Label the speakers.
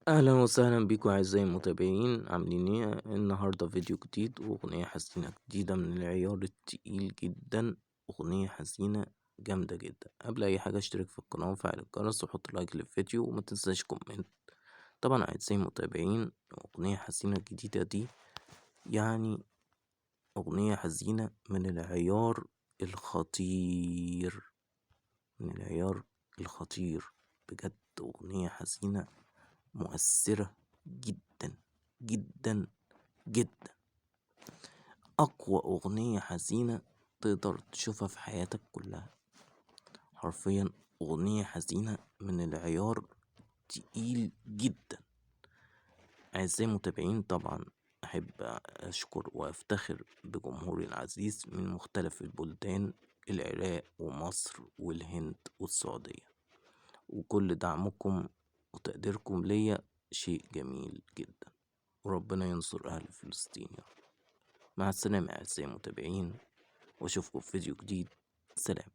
Speaker 1: أهلا وسهلا بيكم أعزائي المتابعين، عاملين ايه؟ النهاردة فيديو جديد وأغنية حزينة جديدة من العيار التقيل جدا. أغنية حزينة جامدة جدا. قبل أي حاجة اشترك في القناة وفعل الجرس وحط لايك للفيديو وما تنساش كومنت. طبعا أعزائي المتابعين، أغنية حزينة جديدة دي يعني أغنية حزينة من العيار الخطير، من العيار الخطير بجد. أغنية حزينة مؤثرة جدا جدا جدا. أقوى أغنية حزينة تقدر تشوفها في حياتك كلها، حرفيا أغنية حزينة من العيار تقيل جدا. أعزائي المتابعين، طبعا أحب أشكر وأفتخر بجمهوري العزيز من مختلف البلدان، العراق ومصر والهند والسعودية، وكل دعمكم وتقديركم ليا شيء جميل جدا، وربنا ينصر أهل فلسطين يا رب. مع السلامة أعزائي المتابعين، وأشوفكم في فيديو جديد. سلام.